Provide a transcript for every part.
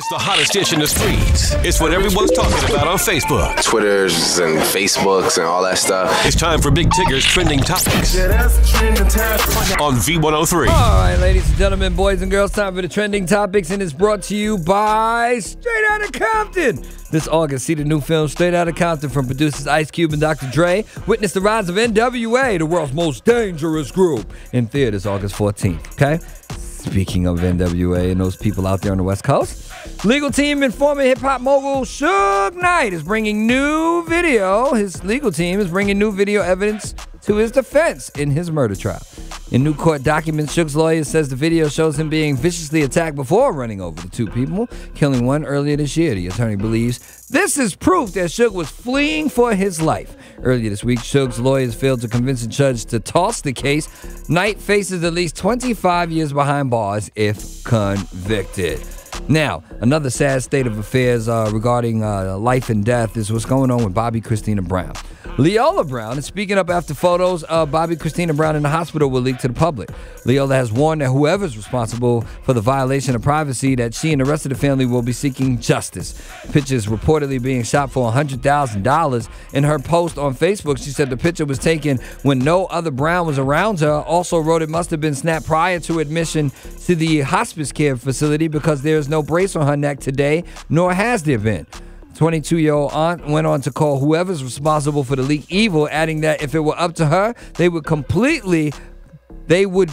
It's the hottest dish in the streets. It's what everyone's talking about on Facebook. Twitters and Facebooks and all that stuff. It's time for Big Tigger's Trending Topics on V103. All right, ladies and gentlemen, boys and girls, time for the Trending Topics, and it's brought to you by Straight Outta Compton. This August, see the new film Straight Outta Compton from producers Ice Cube and Dr. Dre. Witness the rise of NWA, the world's most dangerous group, in theaters August 14th, okay? Speaking of NWA and those people out there on the West Coast, legal team and former hip-hop mogul Suge Knight is bringing new video. His legal team is bringing new video evidence to his defense in his murder trial. In new court documents, Suge's lawyer says the video shows him being viciously attacked before running over the two people, killing one earlier this year. The attorney believes this is proof that Suge was fleeing for his life. Earlier this week, Suge's lawyers failed to convince a judge to toss the case. Knight faces at least 25 years behind bars if convicted. Now, another sad state of affairs regarding life and death is what's going on with Bobbi Kristina Brown. Leolah Brown is speaking up after photos of Bobbi Kristina Brown in the hospital were leaked to the public. Leolah has warned that whoever's responsible for the violation of privacy, that she and the rest of the family will be seeking justice. Pictures reportedly being shot for $100,000. In her post on Facebook, she said the picture was taken when no other Brown was around her. Also wrote it must have been snapped prior to admission to the hospice care facility because there is no brace on her neck today, nor has there been. 22-year-old aunt went on to call whoever's responsible for the leak evil, adding that if it were up to her, they would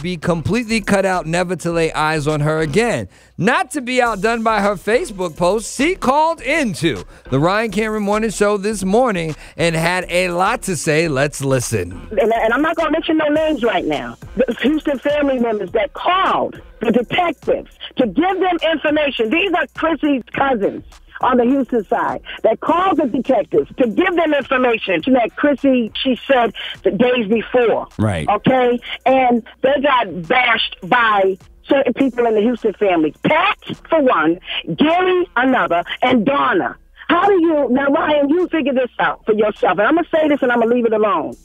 be completely cut out, never to lay eyes on her again. Not to be outdone by her Facebook post, she called into the Ryan Cameron Morning Show this morning and had a lot to say. Let's listen. And I'm not going to mention no names right now. The Houston family members that called the detectives to give them information. These are Chrissy's cousins on the Houston side that called the detectives to give them information that Chrissy, she said, the days before. Right. Okay? And they got bashed by certain people in the Houston family. Pat, for one, Gary, another, and Donna. How do you, now Ryan, you figure this out for yourself. And I'm going to say this and I'm going to leave it alone.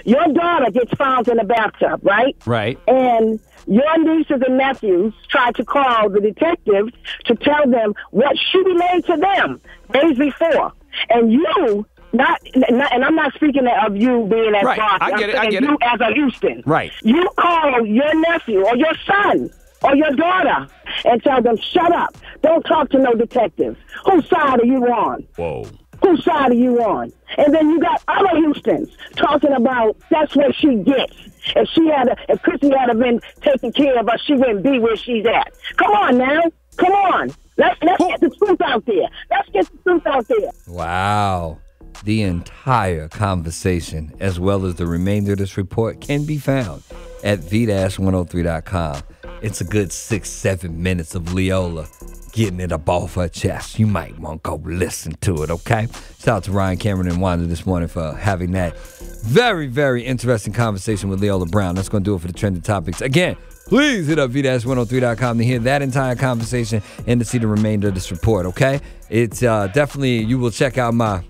Your daughter gets found in the bathtub, right? Right. And your nieces and nephews tried to call the detectives to tell them what she relayed to them days before. And you, and I'm not speaking of you being as right. boss. I get it. You as a Houston. Right. You call your nephew or your son or your daughter and tell them, shut up. Don't talk to no detectives. Whose side are you on? Whoa. Whose side are you on? And then you got other Houstons talking about that's what she gets. If Chrissy had been taking care of her, she wouldn't be where she's at. Come on now. Come on. Let's get the truth out there. Let's get the truth out there. Wow. The entire conversation, as well as the remainder of this report, can be found at v-103.com. It's a good 6-7 minutes of Leolah getting it up off her chest. You might want to go listen to it, okay? Shout out to Ryan Cameron and Wanda this morning for having that very, very interesting conversation with Leolah Brown. That's going to do it for the Trending Topics. Again, please hit up v-103.com to hear that entire conversation and to see the remainder of this report, okay? It's definitely, you will check out my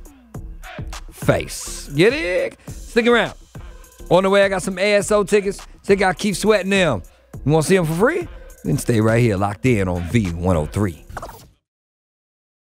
face. Get it? Stick around. On the way, I got some ASO tickets. Check out Keep Sweating Them. You want to see them for free? Then stay right here, locked in on V103.